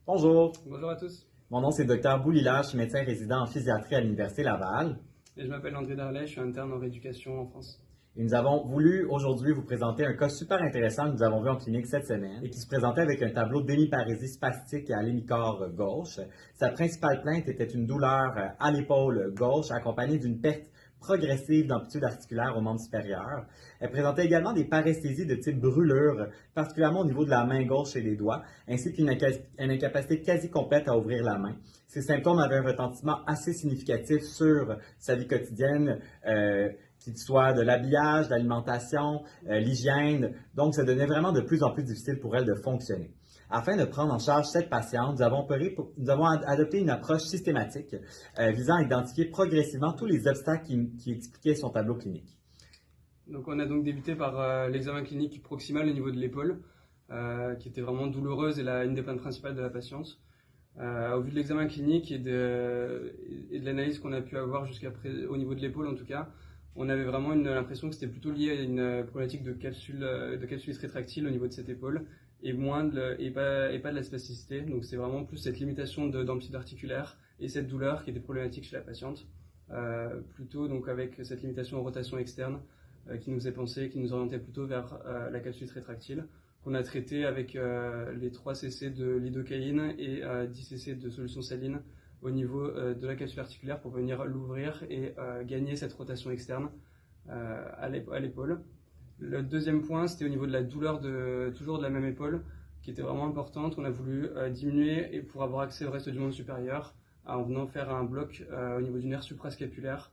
Bonjour, Bonjour à tous, mon nom c'est Dr Boulila, je suis médecin résident en physiatrie à l'Université Laval. et je m'appelle André Darlet, je suis interne en rééducation en France. Et nous avons voulu aujourd'hui vous présenter un cas super intéressant que nous avons vu en clinique cette semaine et qui se présentait avec un tableau d'hémiparésie spastique à l'hémicorps gauche. Sa principale plainte était une douleur à l'épaule gauche accompagnée d'une perte progressive d'amplitude articulaire au membre supérieur. Elle présentait également des paresthésies de type brûlure, particulièrement au niveau de la main gauche et des doigts, ainsi qu'une incapacité quasi complète à ouvrir la main. Ces symptômes avaient un retentissement assez significatif sur sa vie quotidienne, qu'il soit de l'habillage, de l'alimentation, l'hygiène. Donc, ça devenait vraiment de plus en plus difficile pour elle de fonctionner. Afin de prendre en charge cette patiente, nous avons adopté une approche systématique visant à identifier progressivement tous les obstacles qui expliquaient son tableau clinique. Donc on a donc débuté par l'examen clinique proximal au niveau de l'épaule, qui était vraiment douloureuse et une des plaintes principales de la patiente. Au vu de l'examen clinique et de l'analyse qu'on a pu avoir jusqu'à présent, au niveau de l'épaule en tout cas, on avait vraiment l'impression que c'était plutôt lié à une problématique de capsule rétractile au niveau de cette épaule et pas de la spasticité. Donc c'est vraiment plus cette limitation d'amplitude articulaire et cette douleur qui était problématique chez la patiente. Plutôt donc avec cette limitation en rotation externe qui nous est pensée, qui nous orientait plutôt vers la capsule rétractile, qu'on a traité avec les 3 cc de lidocaïne et 10 cc de solution saline au niveau de la capsule articulaire pour venir l'ouvrir et gagner cette rotation externe à l'épaule. Le deuxième point, c'était au niveau de la douleur toujours de la même épaule, qui était vraiment importante. On a voulu diminuer et pour avoir accès au reste du membre supérieur, en venant faire un bloc au niveau du nerf suprascapulaire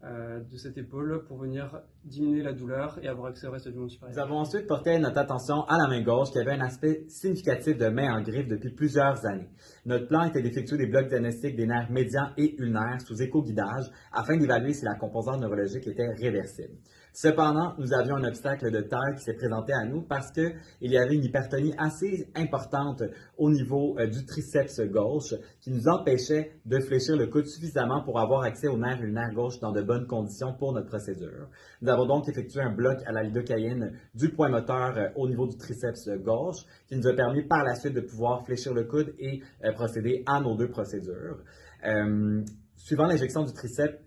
de cette épaule pour venir diminuer la douleur et avoir accès au reste du membre supérieur. Nous avons ensuite porté notre attention à la main gauche qui avait un aspect significatif de main en griffe depuis plusieurs années. Notre plan était d'effectuer des blocs diagnostiques des nerfs médians et ulnaires sous échoguidage afin d'évaluer si la composante neurologique était réversible. Cependant, nous avions un obstacle de taille qui s'est présenté à nous parce qu'il y avait une hypertonie assez importante au niveau du triceps gauche qui nous empêchait de fléchir le coude suffisamment pour avoir accès au nerf ulnaire gauche dans de bonnes conditions pour notre procédure. Nous avons donc effectué un bloc à la lidocaïne du point moteur au niveau du triceps gauche qui nous a permis par la suite de pouvoir fléchir le coude et procéder à nos 2 procédures. Suivant l'injection du triceps,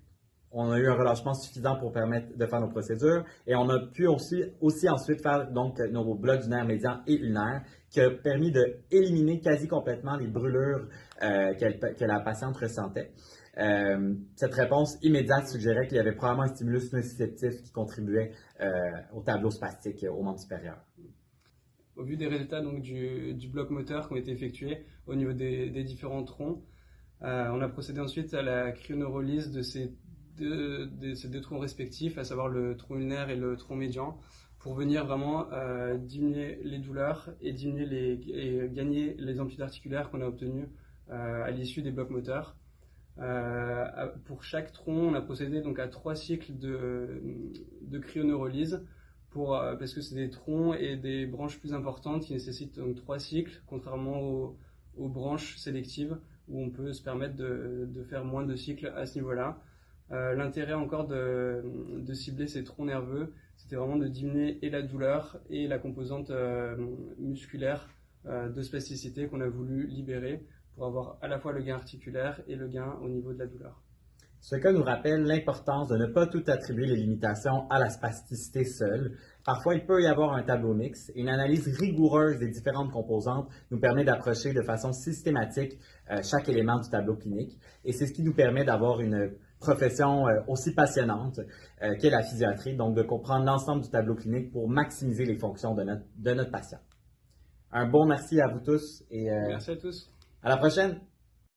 on a eu un relâchement suffisant pour permettre de faire nos procédures et on a pu aussi ensuite faire donc nos blocs du nerf médian et ulnaire qui a permis d'éliminer quasi complètement les brûlures que la patiente ressentait. Cette réponse immédiate suggérait qu'il y avait probablement un stimulus nociceptif qui contribuait au tableau spastique au membre supérieur. Au vu des résultats donc, du bloc moteur qui ont été effectués au niveau des différents troncs, on a procédé ensuite à la cryoneurolyse de ces deux troncs respectifs, à savoir le tronc ulnaire et le tronc médian, pour venir vraiment diminuer les douleurs et gagner les amplitudes articulaires qu'on a obtenues à l'issue des blocs moteurs. Pour chaque tronc, on a procédé donc à 3 cycles de cryoneurolyse parce que c'est des troncs et des branches plus importantes qui nécessitent donc 3 cycles, contrairement aux branches sélectives où on peut se permettre de faire moins de cycles à ce niveau-là. L'intérêt encore de cibler ces troncs nerveux, c'était vraiment de diminuer et la douleur et la composante musculaire de spasticité qu'on a voulu libérer pour avoir à la fois le gain articulaire et le gain au niveau de la douleur. Ce cas nous rappelle l'importance de ne pas tout attribuer les limitations à la spasticité seule. Parfois, il peut y avoir un tableau mixte et une analyse rigoureuse des différentes composantes nous permet d'approcher de façon systématique chaque élément du tableau clinique. Et c'est ce qui nous permet d'avoir une profession aussi passionnante qu'est la physiatrie, donc de comprendre l'ensemble du tableau clinique pour maximiser les fonctions de notre patient. Un bon merci à vous tous et merci à tous. à la prochaine!